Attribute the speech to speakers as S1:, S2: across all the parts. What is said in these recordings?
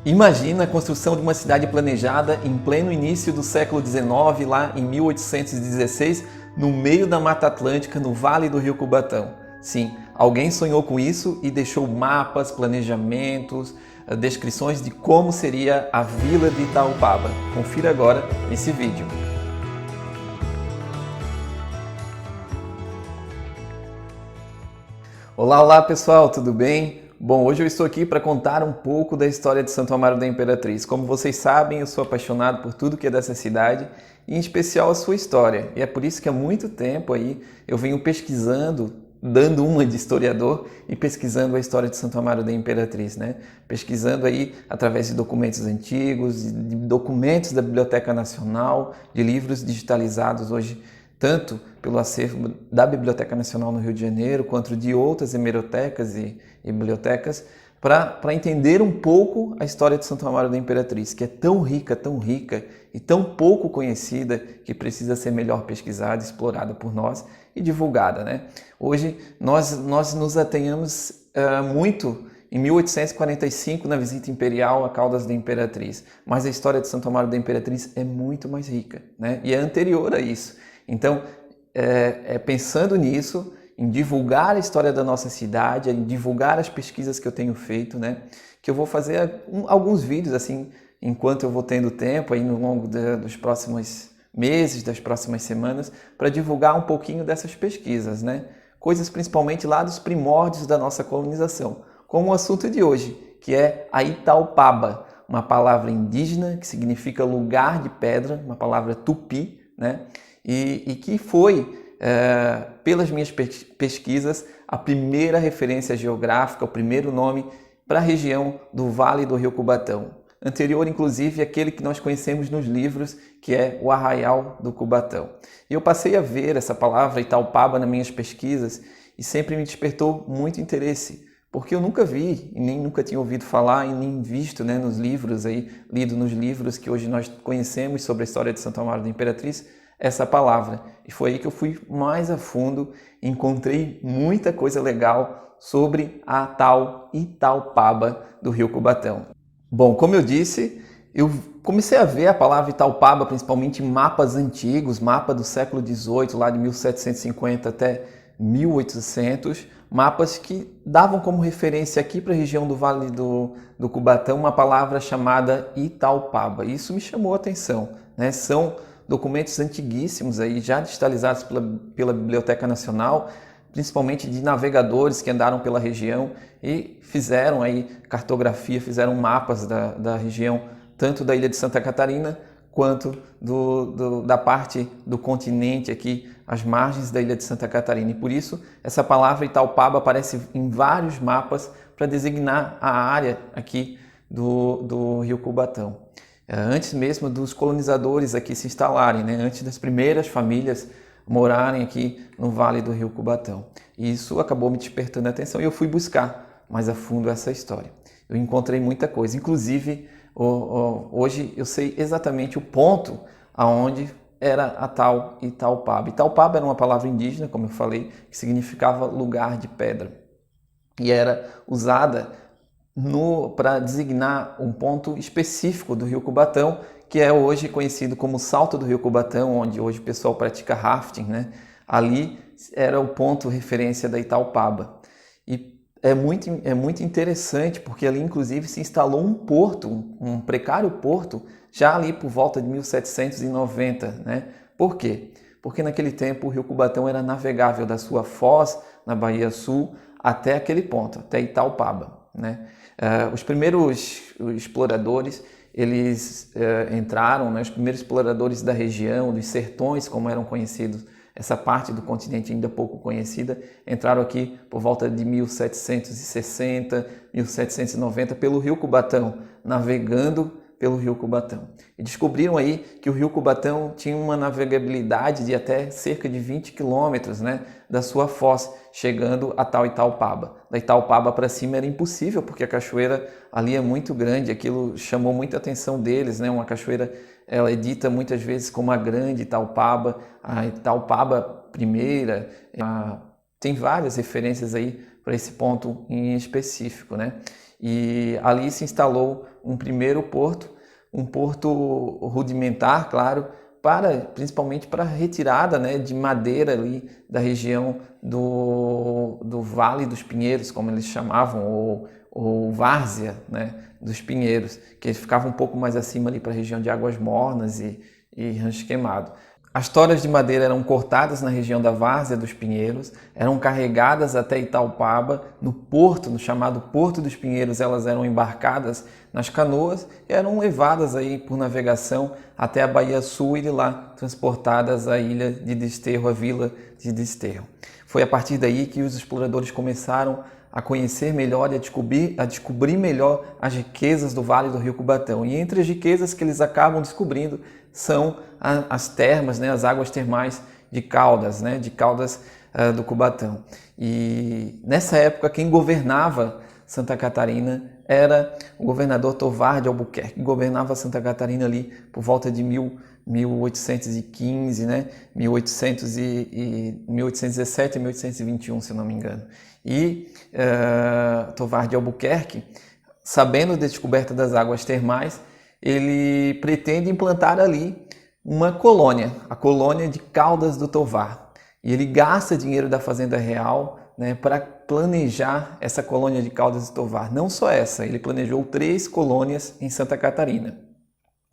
S1: Imagina a construção de uma cidade planejada em pleno início do século XIX, lá em 1816, no meio da Mata Atlântica, no Vale do Rio Cubatão. Sim, alguém sonhou com isso e deixou mapas, planejamentos, descrições de como seria a Vila de Itaupaba. Confira agora esse vídeo. Olá pessoal, tudo bem? Bom, hoje eu estou aqui para contar um pouco da história de Santo Amaro da Imperatriz. Como vocês sabem, eu sou apaixonado por tudo que é dessa cidade, e em especial a sua história. E é por isso que há muito tempo aí eu venho pesquisando, dando uma de historiador e pesquisando a história de Santo Amaro da Imperatriz, né? Pesquisando aí através de documentos antigos, de documentos da Biblioteca Nacional, de livros digitalizados hoje, tanto pelo acervo da Biblioteca Nacional no Rio de Janeiro, quanto de outras hemerotecas e bibliotecas, para entender um pouco a história de Santo Amaro da Imperatriz, que é tão rica e tão pouco conhecida, que precisa ser melhor pesquisada, explorada por nós e divulgada, né? Hoje nós nos atenhamos muito em 1845, na visita imperial a Caldas da Imperatriz, mas a história de Santo Amaro da Imperatriz é muito mais rica, né? E é anterior a isso. Então, pensando nisso, em divulgar a história da nossa cidade, em divulgar as pesquisas que eu tenho feito, né, que eu vou fazer alguns vídeos assim, enquanto eu vou tendo tempo aí no longo dos próximos meses, das próximas semanas, para divulgar um pouquinho dessas pesquisas, né? Coisas principalmente lá dos primórdios da nossa colonização, como o assunto de hoje, que é a Itaupaba, uma palavra indígena que significa lugar de pedra, uma palavra tupi, né? E que foi, pelas minhas pesquisas, a primeira referência geográfica, o primeiro nome para a região do Vale do Rio Cubatão. Anterior, inclusive, àquele que nós conhecemos nos livros, que é o Arraial do Cubatão. E eu passei a ver essa palavra Itaupaba nas minhas pesquisas e sempre me despertou muito interesse, porque eu nunca vi e nem nunca tinha ouvido falar e nem visto, né, nos livros, lido nos livros que hoje nós conhecemos sobre a história de Santo Amaro da Imperatriz, essa palavra. E foi aí que eu fui mais a fundo e encontrei muita coisa legal sobre a tal Itaupaba do Rio Cubatão. Bom, como eu disse, eu comecei a ver a palavra Itaupaba principalmente em mapas antigos, mapa do século XVIII, lá de 1750 até 1800, mapas que davam como referência aqui para a região do Vale do Cubatão uma palavra chamada Itaupaba. Isso me chamou a atenção, né? São documentos antiguíssimos aí, já digitalizados pela Biblioteca Nacional, principalmente de navegadores que andaram pela região e fizeram aí cartografia, fizeram mapas da região, tanto da ilha de Santa Catarina quanto da parte do continente aqui, as margens da ilha de Santa Catarina. E por isso essa palavra Itaupaba aparece em vários mapas para designar a área aqui do Rio Cubatão. Antes mesmo dos colonizadores aqui se instalarem, né? Antes das primeiras famílias morarem aqui no Vale do Rio Cubatão. E isso acabou me despertando a atenção e eu fui buscar mais a fundo essa história. Eu encontrei muita coisa, inclusive hoje eu sei exatamente o ponto aonde era a tal Itaupaba. Itaupaba era uma palavra indígena, como eu falei, que significava lugar de pedra e era usada para designar um ponto específico do Rio Cubatão, que é hoje conhecido como Salto do Rio Cubatão, onde hoje o pessoal pratica rafting, né? Ali era o ponto referência da Itaupaba. E é muito interessante, porque ali inclusive se instalou um porto, um precário porto, já ali por volta de 1790, né? Por quê? Porque naquele tempo o Rio Cubatão era navegável da sua foz, na Bahia Sul, até aquele ponto, até Itaupaba, né? Os primeiros exploradores, eles entraram, né, os primeiros exploradores da região, dos sertões, como eram conhecidos, essa parte do continente ainda pouco conhecida, entraram aqui por volta de 1760, 1790, pelo Rio Cubatão, navegando pelo Rio Cubatão. E descobriram aí que o Rio Cubatão tinha uma navegabilidade de até cerca de 20 quilômetros, né, da sua foz, chegando a tal Itaupaba. Da Itaupaba para cima era impossível, porque a cachoeira ali é muito grande, aquilo chamou muita atenção deles, né? Uma cachoeira, ela é dita muitas vezes como a grande Itaupaba, a Itaupaba primeira, tem várias referências aí para esse ponto em específico, né? E ali se instalou um primeiro porto, um porto rudimentar, claro, principalmente para a retirada, né, de madeira ali da região do Vale dos Pinheiros, como eles chamavam, ou Várzea, né, dos Pinheiros, que eles ficavam um pouco mais acima ali para a região de Águas Mornas e Rancho Queimado. As toras de madeira eram cortadas na região da Várzea dos Pinheiros, eram carregadas até Itaupaba, no porto, no chamado Porto dos Pinheiros, elas eram embarcadas nas canoas e eram levadas aí por navegação até a Bahia Sul e de lá transportadas à ilha de Desterro, à vila de Desterro. Foi a partir daí que os exploradores começaram a conhecer melhor e a descobrir melhor as riquezas do Vale do Rio Cubatão. E entre as riquezas que eles acabam descobrindo são as termas, né, as águas termais de Caldas, né, de Caldas do Cubatão. E nessa época quem governava Santa Catarina era o governador Tovar de Albuquerque, que governava Santa Catarina ali por volta de 1815, né, 1817 e 1821, se não me engano. E Tovar de Albuquerque, sabendo da descoberta das águas termais, ele pretende implantar ali uma colônia, a colônia de Caldas do Tovar. E ele gasta dinheiro da Fazenda Real, né, para planejar essa colônia de Caldas do Tovar. Não só essa, ele planejou 3 colônias em Santa Catarina.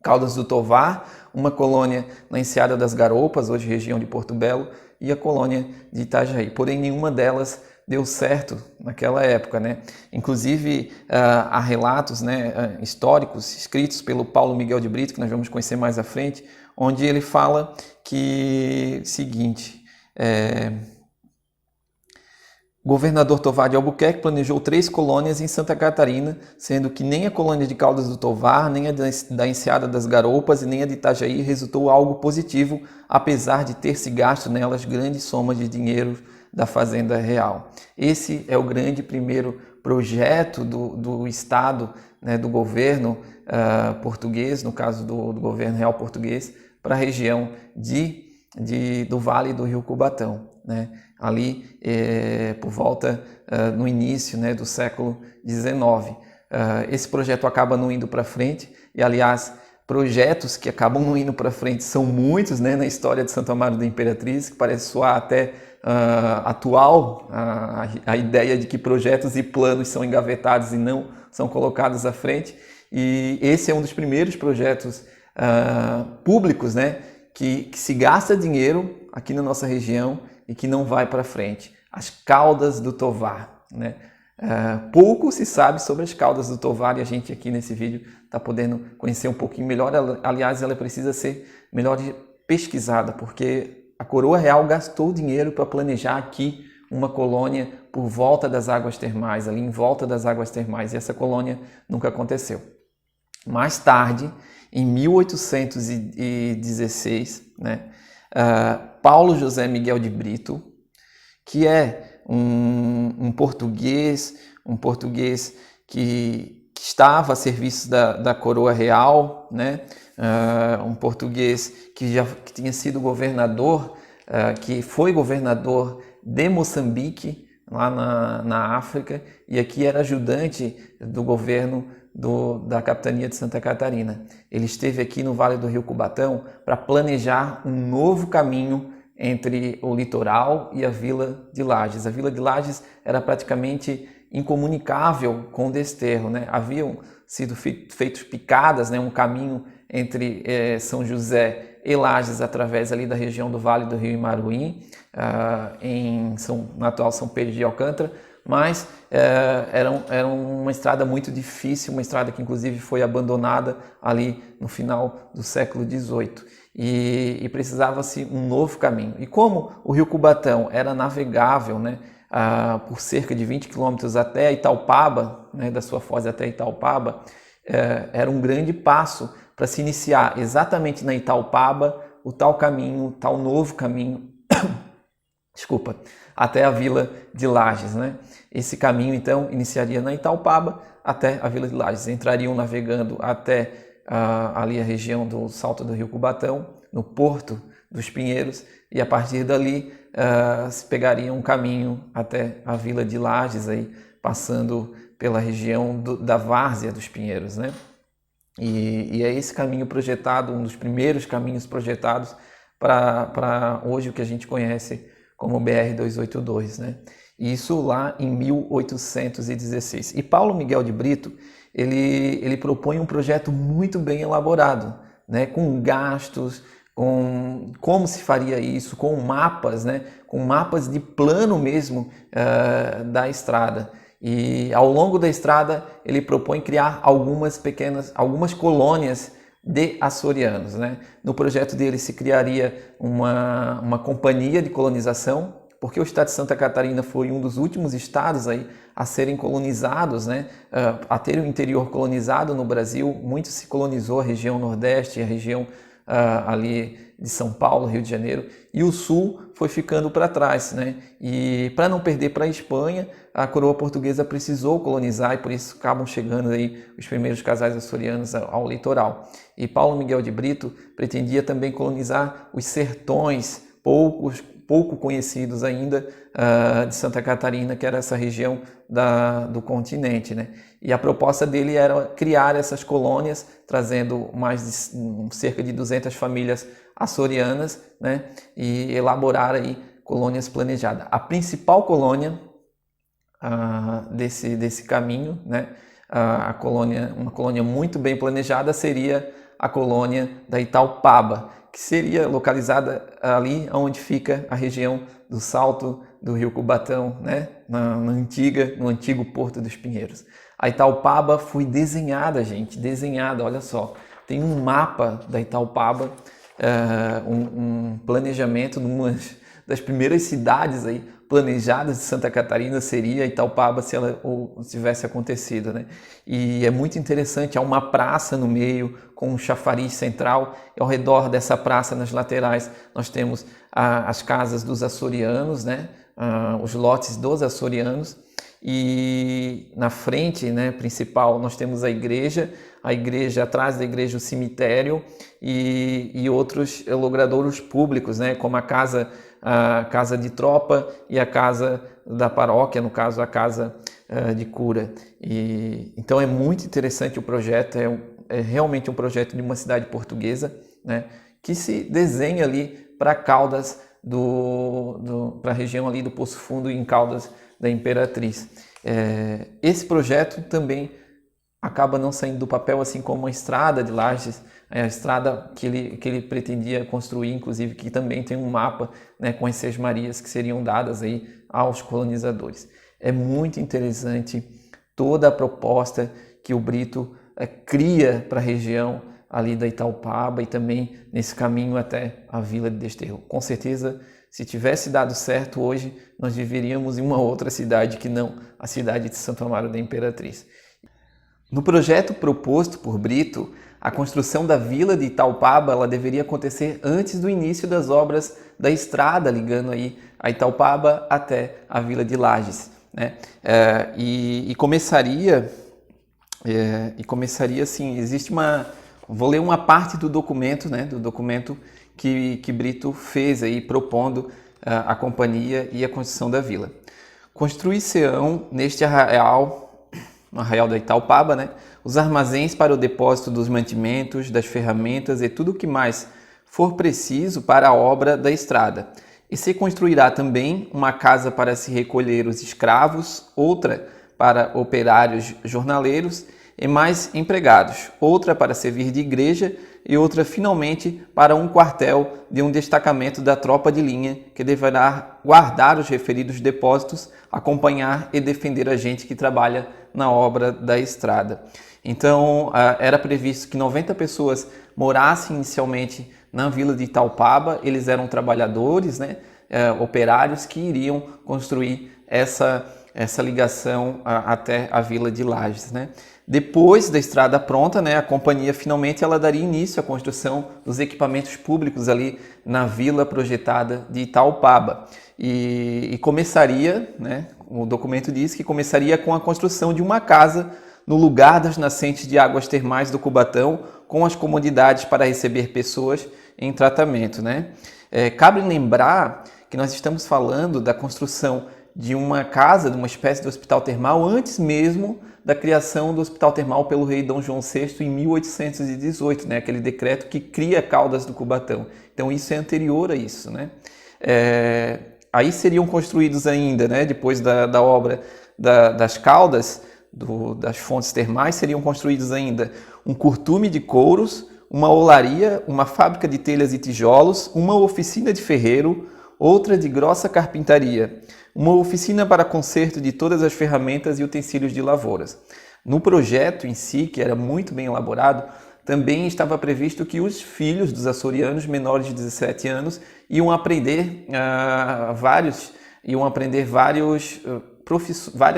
S1: Caldas do Tovar, uma colônia na Enseada das Garopas, hoje região de Porto Belo, e a colônia de Itajaí. Porém, nenhuma delas deu certo naquela época, né? Inclusive, há relatos, né, históricos escritos pelo Paulo Miguel de Brito, que nós vamos conhecer mais à frente, onde ele fala que, seguinte, o governador Tovar de Albuquerque planejou 3 colônias em Santa Catarina, sendo que nem a colônia de Caldas do Tovar, nem a da Enseada das Garopas e nem a de Itajaí resultou algo positivo, apesar de ter se gasto nelas grandes somas de dinheiro da Fazenda Real. Esse é o grande primeiro projeto do Estado, né, do governo português, no caso do governo real português, para a região do Vale do Rio Cubatão, né? Ali por volta no início, né, do século XIX. Esse projeto acaba não indo para frente e, aliás, projetos que acabam não indo para frente são muitos, né, na história de Santo Amaro da Imperatriz, que parece soar até atual, a ideia de que projetos e planos são engavetados e não são colocados à frente. E esse é um dos primeiros projetos públicos, né, que se gasta dinheiro aqui na nossa região e que não vai para frente. As Caldas do Tovar, né? Pouco se sabe sobre as Caldas do Tovar e a gente aqui nesse vídeo está podendo conhecer um pouquinho melhor. Aliás, ela precisa ser melhor pesquisada, porque a Coroa Real gastou dinheiro para planejar aqui uma colônia por volta das águas termais, ali em volta das águas termais, e essa colônia nunca aconteceu. Mais tarde, em 1816, né, Paulo José Miguel de Brito, que é um português que estava a serviço da Coroa Real, né, um português que tinha sido governador, que foi governador de Moçambique, lá na África, e aqui era ajudante do governo da capitania de Santa Catarina. Ele esteve aqui no Vale do Rio Cubatão para planejar um novo caminho entre o litoral e a Vila de Lages. A Vila de Lages era praticamente incomunicável com o Desterro, né? Haviam sido feitos picadas, né? Um caminho entre São José e Lages através ali da região do Vale do Rio Imaruí, na atual São Pedro de Alcântara, mas era uma estrada muito difícil, uma estrada que inclusive foi abandonada ali no final do século XVIII. E precisava-se um novo caminho. E como o Rio Cubatão era navegável, né, por cerca de 20 quilômetros até Itaupaba, né, da sua foz até Itaupaba, era um grande passo para se iniciar exatamente na Itaupaba o tal caminho, tal novo caminho, desculpa, até a Vila de Lages, né? Esse caminho, então, iniciaria na Itaupaba até a Vila de Lages. Entrariam navegando até ali a região do Salto do Rio Cubatão, no Porto dos Pinheiros, e a partir dali se pegaria um caminho até a Vila de Lages, aí, passando pela região da Várzea dos Pinheiros, né? E é esse caminho projetado, um dos primeiros caminhos projetados para hoje o que a gente conhece como BR-282, né? Isso lá em 1816. E Paulo Miguel de Brito, ele propõe um projeto muito bem elaborado, né? Com gastos, com como se faria isso, com mapas, né? Com mapas de plano mesmo da estrada. E ao longo da estrada ele propõe criar algumas colônias de açorianos, né? No projeto dele se criaria uma companhia de colonização, porque o estado de Santa Catarina foi um dos últimos estados aí a serem colonizados, né? A ter o interior colonizado no Brasil. Muito se colonizou a região Nordeste, a região ali de São Paulo, Rio de Janeiro, e o Sul foi ficando para trás, né? E para não perder para a Espanha, a coroa portuguesa precisou colonizar e por isso acabam chegando aí os primeiros casais açorianos ao litoral. E Paulo Miguel de Brito pretendia também colonizar os sertões, pouco conhecidos ainda, de Santa Catarina, que era essa região do continente, né? E a proposta dele era criar essas colônias, trazendo cerca de 200 famílias açorianas, né? E elaborar aí colônias planejadas. A principal colônia desse caminho, né? Uma colônia muito bem planejada seria a colônia da Itaupaba, que seria localizada ali onde fica a região do Salto do Rio Cubatão, né? No antigo Porto dos Pinheiros. A Itaupaba foi desenhada, gente, olha só. Tem um mapa da Itaupaba, um planejamento de uma das primeiras cidades aí planejadas de Santa Catarina seria Itaupaba se ela tivesse acontecido, né? E é muito interessante, há uma praça no meio com um chafariz central, e ao redor dessa praça, nas laterais, nós temos as casas dos açorianos, né? Os lotes dos açorianos, e na frente, né, principal, nós temos a igreja, atrás da igreja o cemitério e outros logradouros públicos, né, como a casa de tropa e a casa da paróquia, no caso a casa de cura. Então é muito interessante o projeto, é realmente um projeto de uma cidade portuguesa, né, que se desenha ali para Caldas, para a região ali do Poço Fundo, em Caldas da Imperatriz. Esse projeto também acaba não saindo do papel, assim como a estrada de Lages, a estrada que ele pretendia construir, inclusive, que também tem um mapa, né, com as sesmarias que seriam dadas aí aos colonizadores. É muito interessante toda a proposta que o Brito cria para a região ali da Itaupaba e também nesse caminho até a Vila de Desterro. Com certeza, se tivesse dado certo hoje, nós viveríamos em uma outra cidade que não a cidade de Santo Amaro da Imperatriz. No projeto proposto por Brito, a construção da Vila de Itaupaba ela deveria acontecer antes do início das obras da estrada ligando aí a Itaupaba até a Vila de Lages, né? Começaria assim, vou ler uma parte do documento, né, que Brito fez aí propondo a companhia e a construção da vila. Construir-se-ão neste arraial, no arraial da Itaupaba, né, os armazéns para o depósito dos mantimentos, das ferramentas e tudo o que mais for preciso para a obra da estrada. E se construirá também uma casa para se recolher os escravos, outra para operários jornaleiros e mais empregados, outra para servir de igreja e outra finalmente para um quartel de um destacamento da tropa de linha que deverá guardar os referidos depósitos, acompanhar e defender a gente que trabalha na obra da estrada. Então, era previsto que 90 pessoas morassem inicialmente na vila de Itaupaba. Eles eram trabalhadores, né, operários que iriam construir essa ligação até a vila de Lages, né? Depois da estrada pronta, né, a companhia finalmente ela daria início à construção dos equipamentos públicos ali na vila projetada de Itaupaba. E começaria, né, o documento diz que começaria com a construção de uma casa no lugar das nascentes de águas termais do Cubatão, com as comodidades para receber pessoas em tratamento, né? Cabe lembrar que nós estamos falando da construção de uma casa, de uma espécie de hospital termal, antes mesmo da criação do hospital termal pelo rei Dom João VI em 1818, né? Aquele decreto que cria Caldas do Cubatão. Então isso é anterior a isso, né? Aí seriam construídos ainda, né, depois da obra das Caldas, das fontes termais, seriam construídos ainda um curtume de couros, uma olaria, uma fábrica de telhas e tijolos, uma oficina de ferreiro, outra de grossa carpintaria, uma oficina para conserto de todas as ferramentas e utensílios de lavouras. No projeto em si, que era muito bem elaborado, também estava previsto que os filhos dos açorianos menores de 17 anos iam aprender várias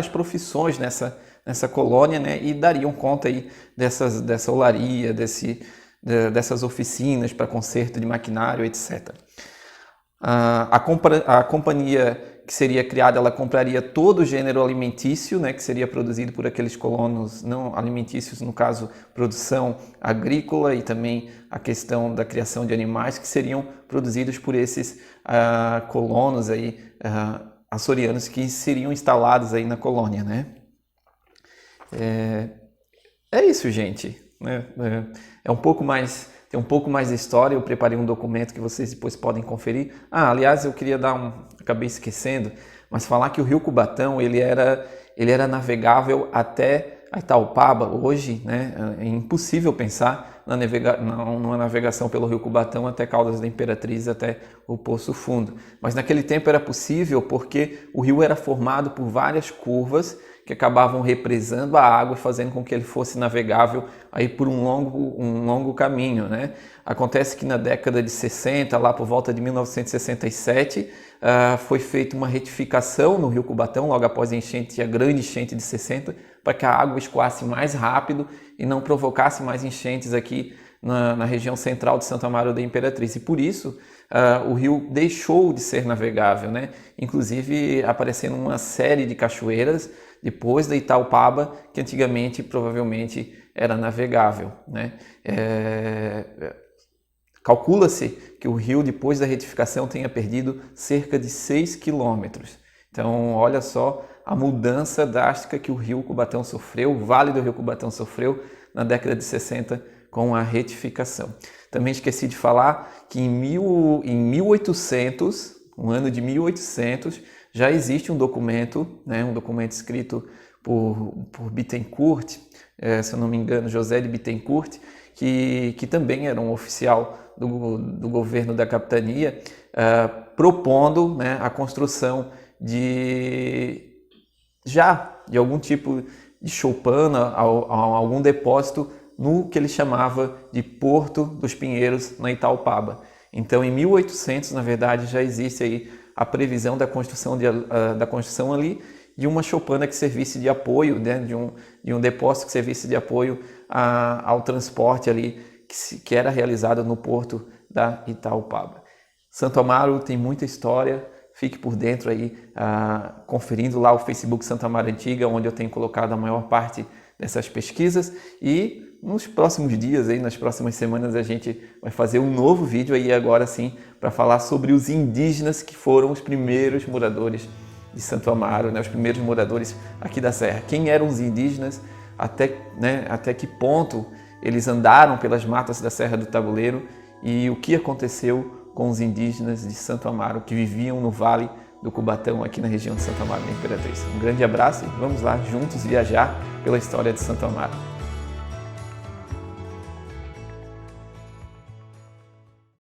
S1: profissões nessa colônia, né, e dariam conta aí dessa olaria, dessas oficinas para conserto de maquinário, etc. A companhia que seria criada, ela compraria todo o gênero alimentício, né, que seria produzido por aqueles colonos não alimentícios, no caso, produção agrícola e também a questão da criação de animais que seriam produzidos por esses colonos aí, açorianos que seriam instalados aí na colônia, né? É isso, gente. Né? Tem um pouco mais de história. Eu preparei um documento que vocês depois podem conferir. Aliás, eu queria acabei esquecendo, mas falar que o rio Cubatão ele era navegável até a Itaupaba. Hoje, né, é impossível pensar numa navegação pelo rio Cubatão até Caldas da Imperatriz, até o Poço Fundo. Mas naquele tempo era possível porque o rio era formado por várias curvas que acabavam represando a água e fazendo com que ele fosse navegável aí por um longo caminho, né? Acontece que na década de 60, lá por volta de 1967, foi feita uma retificação no rio Cubatão, logo após a grande enchente de 60, para que a água escoasse mais rápido e não provocasse mais enchentes aqui na região central de Santo Amaro da Imperatriz. E por isso o rio deixou de ser navegável, né? Inclusive aparecendo uma série de cachoeiras depois da Itaupaba, que antigamente provavelmente era navegável, né? Calcula-se que o rio, depois da retificação, tenha perdido cerca de 6 quilômetros. Então, olha só a mudança drástica que o rio Cubatão sofreu, o Vale do Rio Cubatão sofreu na década de 60 com a retificação. Também esqueci de falar que em 1800, no ano de 1800, já existe um documento, né, um documento escrito por Bittencourt, se eu não me engano, José de Bittencourt, que também era um oficial do governo da capitania, propondo, né, a construção de algum tipo de choupana, algum depósito no que ele chamava de Porto dos Pinheiros, na Itaupaba. Então, em 1800, na verdade, já existe aí a previsão da construção ali de uma choupana que servisse de apoio, né, de um depósito que servisse de apoio ao transporte ali que era realizado no porto da Itaupaba. Santo Amaro tem muita história, fique por dentro aí, conferindo lá o Facebook Santo Amaro Antiga, onde eu tenho colocado a maior parte dessas pesquisas, e nos próximos dias, aí, nas próximas semanas, a gente vai fazer um novo vídeo aí agora sim, para falar sobre os indígenas que foram os primeiros moradores de Santo Amaro, né, os primeiros moradores aqui da Serra. Quem eram os indígenas, até que ponto eles andaram pelas matas da Serra do Tabuleiro e o que aconteceu com os indígenas de Santo Amaro que viviam no Vale do Cubatão, aqui na região de Santo Amaro da Imperatriz. Um grande abraço e vamos lá juntos viajar pela história de Santo Amaro.